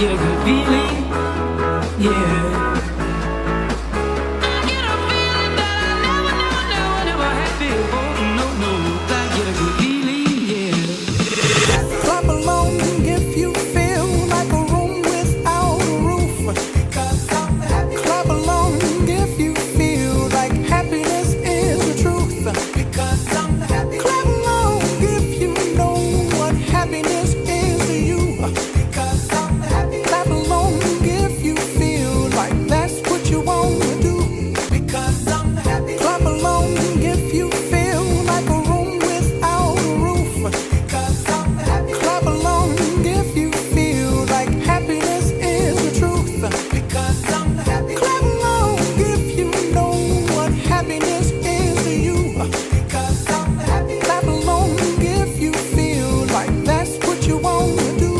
get a good feeling, yeah. Clap along if you feel like a room without a roof. Clap along if you feel like happiness is the truth. Clap along if you know what happiness is to you. Clap along if you feel like that's what you want to do. Clap along if you feel like a room without a roof. Clap along if you feel like happiness is the truth. Clap along if you know what happiness is to you. Clap along if you feel like that's what you want to do.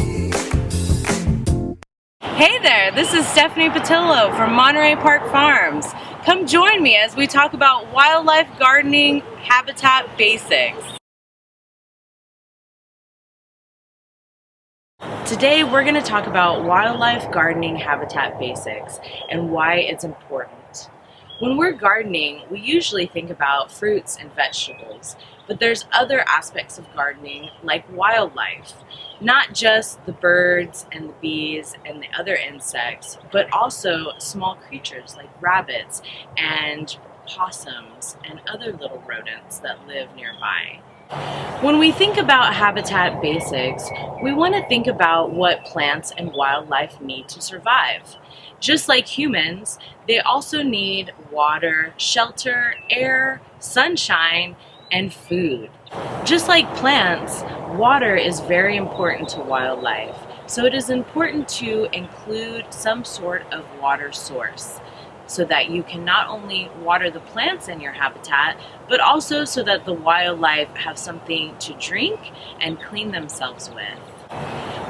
Hey there, this is Stephanie Patillo from Monterey Park Farms. Come join me as we talk about wildlife gardening habitat basics. Today we're going to talk about wildlife gardening habitat basics and why it's important. When we're gardening, we usually think about fruits and vegetables, but there's other aspects of gardening like wildlife, not just the birds and the bees and the other insects, but also small creatures like rabbits and possums and other little rodents that live nearby. When we think about habitat basics, we want to think about what plants and wildlife need to survive. Just like humans, they also need water, shelter, air, sunshine, and food. Just like plants, water is very important to wildlife, so it is important to include some sort of water source, so that you can not only water the plants in your habitat, but also so that the wildlife have something to drink and clean themselves with.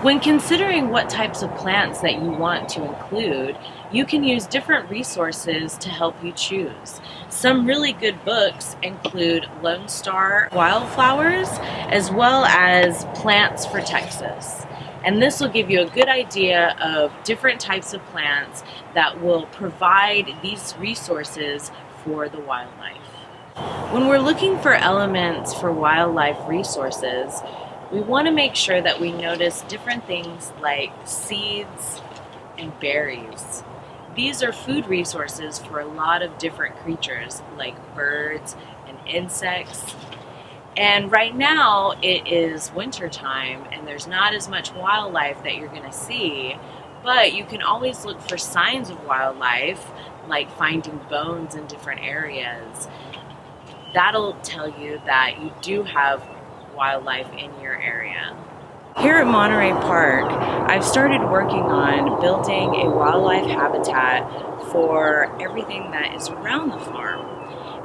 When considering what types of plants that you want to include, you can use different resources to help you choose. Some really good books include Lone Star Wildflowers, as well as Plants for Texas. And this will give you a good idea of different types of plants that will provide these resources for the wildlife. When we're looking for elements for wildlife resources, we want to make sure that we notice different things like seeds and berries. These are food resources for a lot of different creatures like birds and insects. And right now it is winter time and there's not as much wildlife that you're going to see, but you can always look for signs of wildlife, like finding bones in different areas. That'll tell you that you do have wildlife in your area. Here at Monterey Park, I've started working on building a wildlife habitat for everything that is around the farm.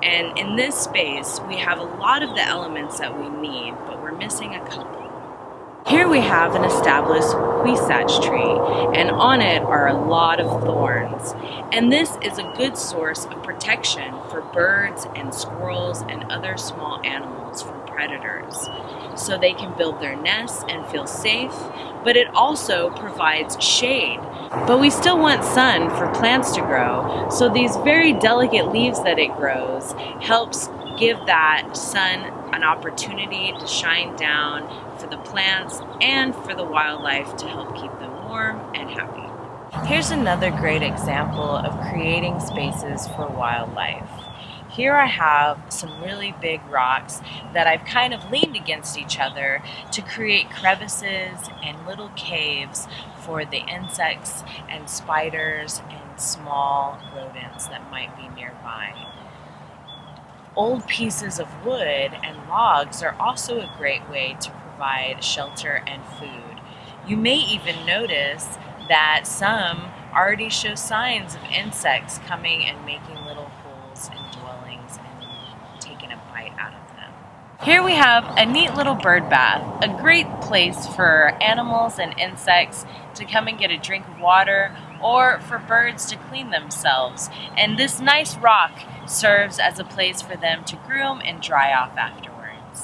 And in this space, we have a lot of the elements that we need, but we're missing a couple. Here we have an established huisach tree, and on it are a lot of thorns. And this is a good source of protection for birds and squirrels and other small animals from predators, so they can build their nests and feel safe, but it also provides shade. But we still want sun for plants to grow, so these very delicate leaves that it grows helps give that sun an opportunity to shine down for the plants and for the wildlife to help keep them warm and happy. Here's another great example of creating spaces for wildlife. Here I have some really big rocks that I've kind of leaned against each other to create crevices and little caves for the insects and spiders and small rodents that might be nearby. Old pieces of wood and logs are also a great way to provide shelter and food. You may even notice that some already show signs of insects coming and making little holes and dwellings and taking a bite out of them. Here we have a neat little bird bath, a great place for animals and insects to come and get a drink of water, or for birds to clean themselves. And this nice rock serves as a place for them to groom and dry off afterwards.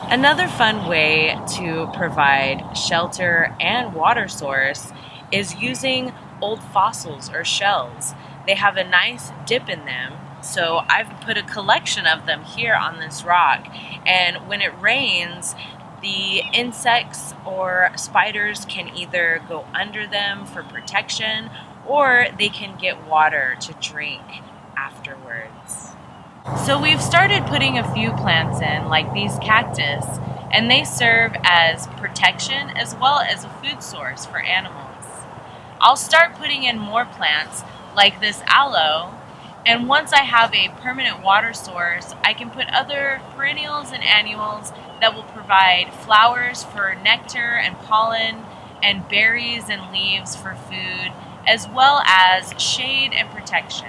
Another fun way to provide shelter and water source is using old fossils or shells. They have a nice dip in them, so I've put a collection of them here on this rock, and when it rains, the insects or spiders can either go under them for protection, or they can get water to drink afterwards. So we've started putting a few plants in, like these cactus, and they serve as protection as well as a food source for animals. I'll start putting in more plants like this aloe, and once I have a permanent water source, I can put other perennials and annuals that will provide flowers for nectar and pollen, and berries and leaves for food, as well as shade and protection.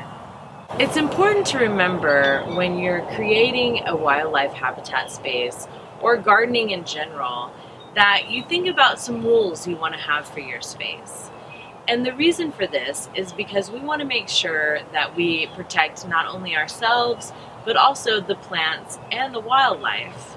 It's important to remember when you're creating a wildlife habitat space or gardening in general that you think about some rules you want to have for your space. And the reason for this is because we want to make sure that we protect not only ourselves, but also the plants and the wildlife.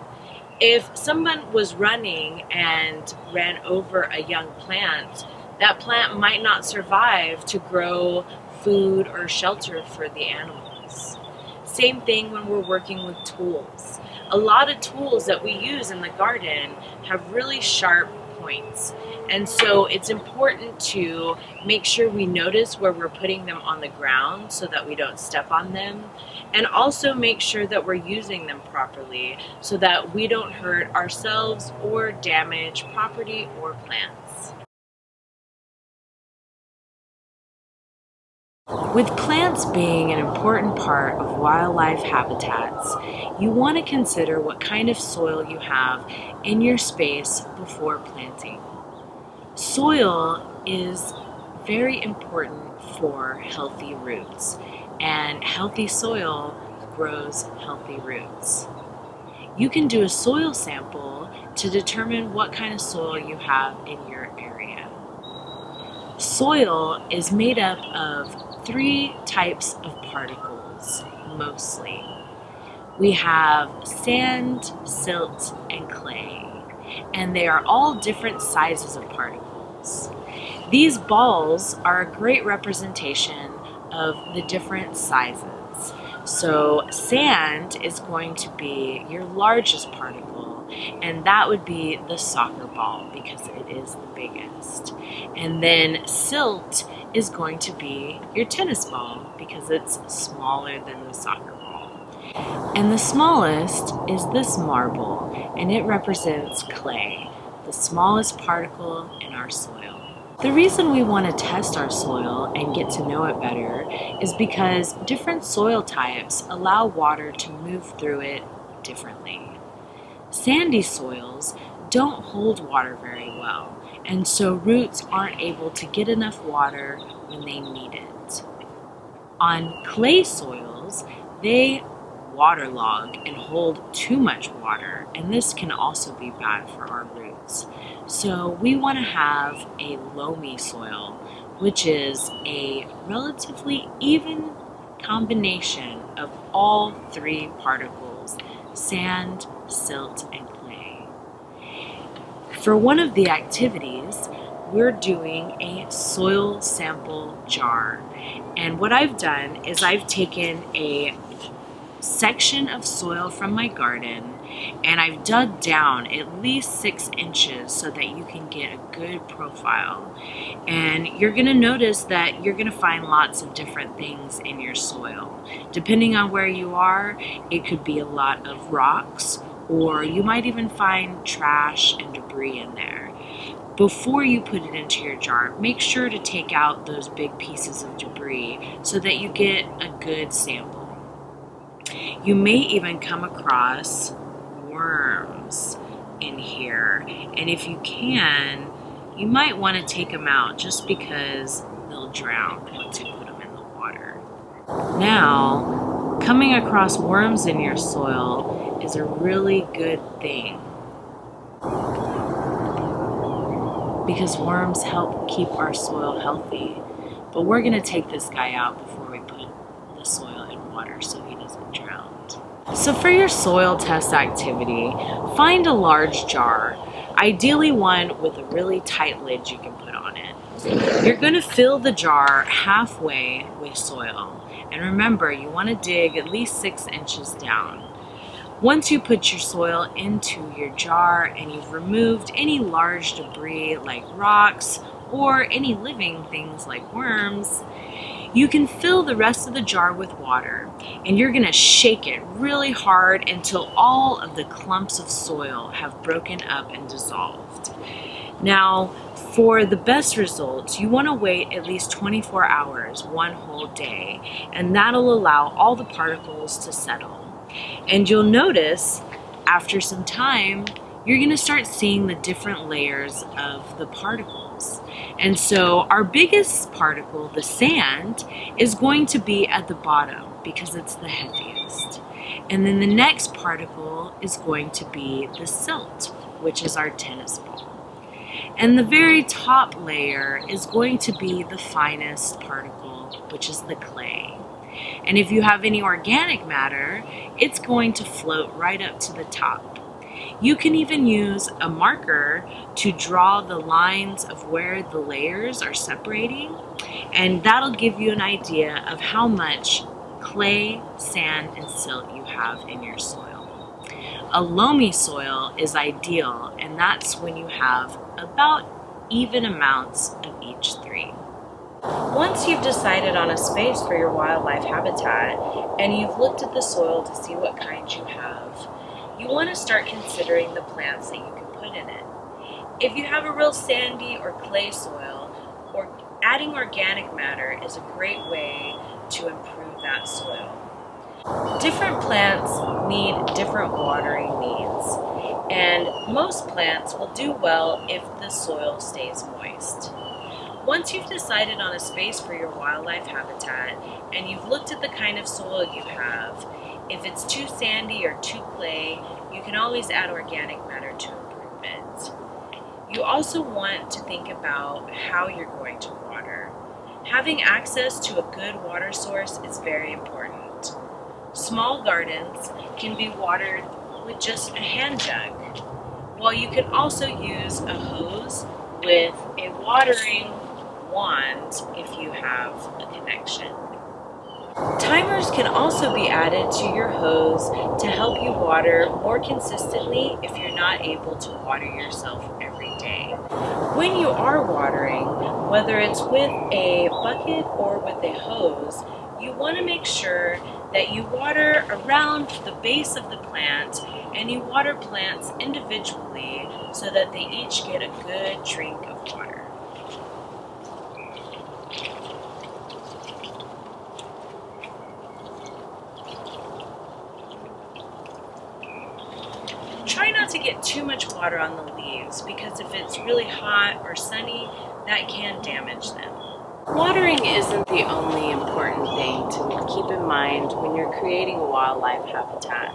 If someone was running and ran over a young plant, that plant might not survive to grow food or shelter for the animals. Same thing when we're working with tools. A lot of tools that we use in the garden have really sharp points. And so it's important to make sure we notice where we're putting them on the ground so that we don't step on them. And also make sure that we're using them properly so that we don't hurt ourselves or damage property or plants. With plants being an important part of wildlife habitats, you want to consider what kind of soil you have in your space before planting. Soil is very important for healthy roots, and healthy soil grows healthy roots. You can do a soil sample to determine what kind of soil you have in your area. Soil is made up of 3 types of particles, mostly. We have sand, silt, and clay, and they are all different sizes of particles. These balls are a great representation of the different sizes. So sand is going to be your largest particle, and that would be the soccer ball because it is the biggest. And then silt is going to be your tennis ball because it's smaller than the soccer ball. And the smallest is this marble, and it represents clay, the smallest particle in our soil. The reason we want to test our soil and get to know it better is because different soil types allow water to move through it differently. Sandy soils don't hold water very well, and so roots aren't able to get enough water when they need it. On clay soils, they waterlog and hold too much water, and this can also be bad for our roots. So we want to have a loamy soil, which is a relatively even combination of all 3 particles, sand, silt, and clay. For one of the activities, we're doing a soil sample jar. And what I've done is I've taken a section of soil from my garden and I've dug down at least 6 inches so that you can get a good profile. And you're going to notice that you're going to find lots of different things in your soil. Depending on where you are, it could be a lot of rocks, or you might even find trash and debris in there. Before you put it into your jar, make sure to take out those big pieces of debris so that you get a good sample. You may even come across worms in here, and if you can, you might want to take them out just because they'll drown once you put them in the water. Now, coming across worms in your soil is a really good thing because worms help keep our soil healthy. But we're going to take this guy out before we put the soil in water so he doesn't drown. So for your soil test activity, find a large jar, ideally one with a really tight lid you can put on it. You're going to fill the jar halfway with soil. And remember, you want to dig at least 6 inches down. Once you put your soil into your jar and you've removed any large debris like rocks or any living things like worms, you can fill the rest of the jar with water, and you're going to shake it really hard until all of the clumps of soil have broken up and dissolved. Now, for the best results, you want to wait at least 24 hours, one whole day, and that'll allow all the particles to settle. And you'll notice after some time, you're going to start seeing the different layers of the particles. And so our biggest particle, the sand, is going to be at the bottom because it's the heaviest. And then the next particle is going to be the silt, which is our tennis ball. And the very top layer is going to be the finest particle, which is the clay. And if you have any organic matter, it's going to float right up to the top. You can even use a marker to draw the lines of where the layers are separating, and that'll give you an idea of how much clay, sand, and silt you have in your soil. A loamy soil is ideal, and that's when you have about even amounts of each three. Once you've decided on a space for your wildlife habitat and you've looked at the soil to see what kinds you have, you want to start considering the plants that you can put in it. If you have a real sandy or clay soil, or adding organic matter is a great way to improve that soil. Different plants need different watering needs, and most plants will do well if the soil stays moist. Once you've decided on a space for your wildlife habitat and you've looked at the kind of soil you have, if it's too sandy or too clay, you can always add organic matter to improve it. You also want to think about how you're going to water. Having access to a good water source is very important. Small gardens can be watered with just a hand jug, while you can also use a hose with a watering wand if you have a connection. Timers can also be added to your hose to help you water more consistently if you're not able to water yourself every day. When you are watering, whether it's with a bucket or with a hose, you want to make sure that you water around the base of the plant and you water plants individually so that they each get a good drink of water. Try not to get too much water on the leaves because if it's really hot or sunny, that can damage them. Watering isn't the only important thing to keep in mind when you're creating a wildlife habitat.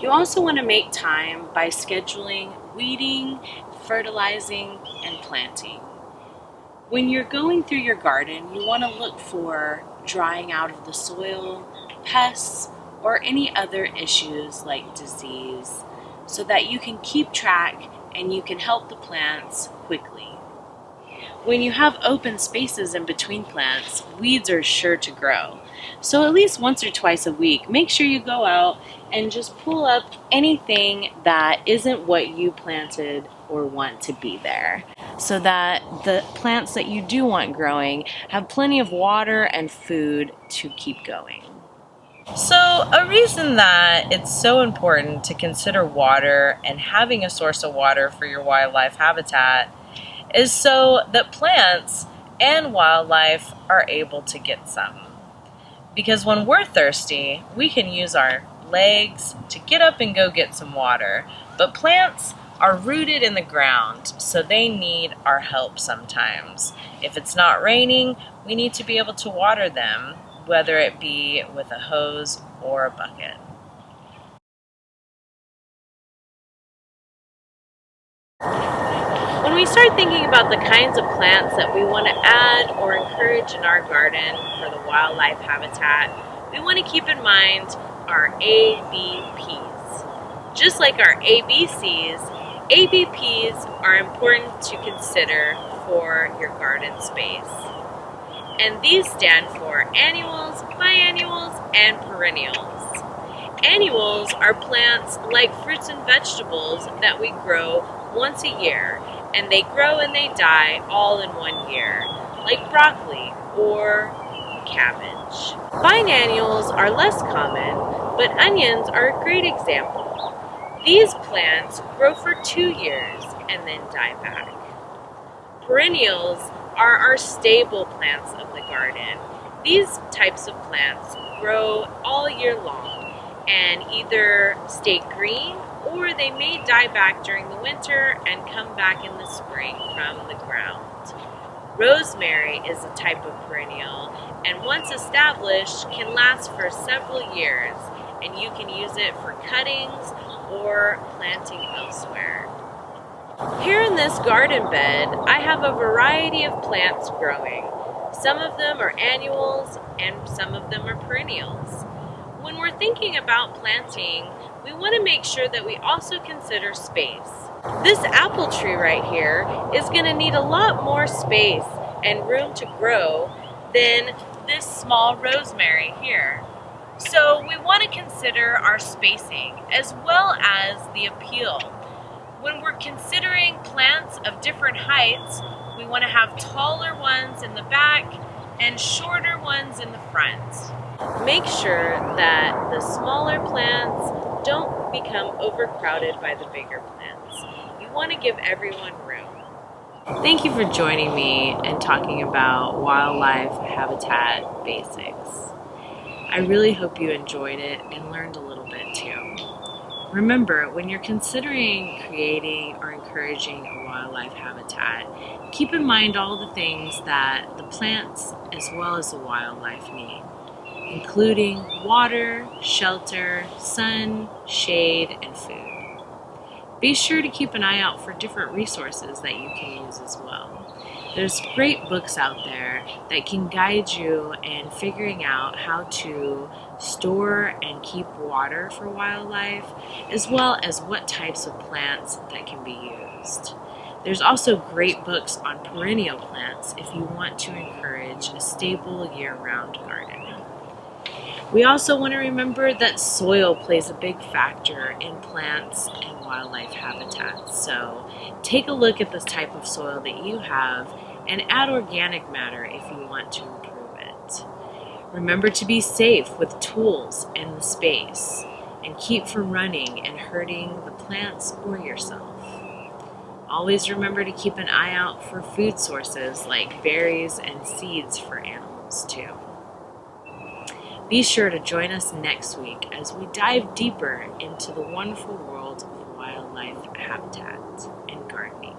You also want to make time by scheduling weeding, fertilizing, and planting. When you're going through your garden, you want to look for drying out of the soil, pests, or any other issues like disease, so that you can keep track and you can help the plants quickly. When you have open spaces in between plants, weeds are sure to grow. So at least once or twice a week, make sure you go out and just pull up anything that isn't what you planted or want to be there, so that the plants that you do want growing have plenty of water and food to keep going. So a reason that it's so important to consider water and having a source of water for your wildlife habitat is so that plants and wildlife are able to get some. Because when we're thirsty, we can use our legs to get up and go get some water. But plants are rooted in the ground, so they need our help sometimes. If it's not raining, we need to be able to water them, whether it be with a hose or a bucket. When we start thinking about the kinds of plants that we want to add or encourage in our garden for the wildlife habitat, we want to keep in mind our ABPs. Just like our ABCs, ABPs are important to consider for your garden space. And these stand for annuals, biennials, and perennials. Annuals are plants like fruits and vegetables that we grow once a year, and they grow and they die all in 1 year, like broccoli or cabbage. Biennials are less common, but onions are a great example. These plants grow for 2 years and then die back. Perennials are our staple plants of the garden. These types of plants grow all year long and either stay green or they may die back during the winter and come back in the spring from the ground. Rosemary is a type of perennial and once established can last for several years, and you can use it for cuttings or planting elsewhere. Here in this garden bed, I have a variety of plants growing. Some of them are annuals and some of them are perennials. When we're thinking about planting, we want to make sure that we also consider space. This apple tree right here is going to need a lot more space and room to grow than this small rosemary here. So we want to consider our spacing as well as the appeal. When we're considering plants of different heights, we want to have taller ones in the back and shorter ones in the front. Make sure that the smaller plants don't become overcrowded by the bigger plants. You want to give everyone room. Thank you for joining me and talking about wildlife habitat basics. I really hope you enjoyed it and learned a little bit too. Remember, when you're considering creating or encouraging a wildlife habitat, keep in mind all the things that the plants as well as the wildlife need, including water, shelter, sun, shade, and food. Be sure to keep an eye out for different resources that you can use as well. There's great books out there that can guide you in figuring out how to store and keep water for wildlife, as well as what types of plants that can be used. There's also great books on perennial plants if you want to encourage a stable year-round garden. We also want to remember that soil plays a big factor in plants and wildlife habitats. So take a look at the type of soil that you have and add organic matter if you want to improve it. Remember to be safe with tools and the space, and keep from running and hurting the plants or yourself. Always remember to keep an eye out for food sources like berries and seeds for animals too. Be sure to join us next week as we dive deeper into the wonderful world of wildlife habitat and gardening.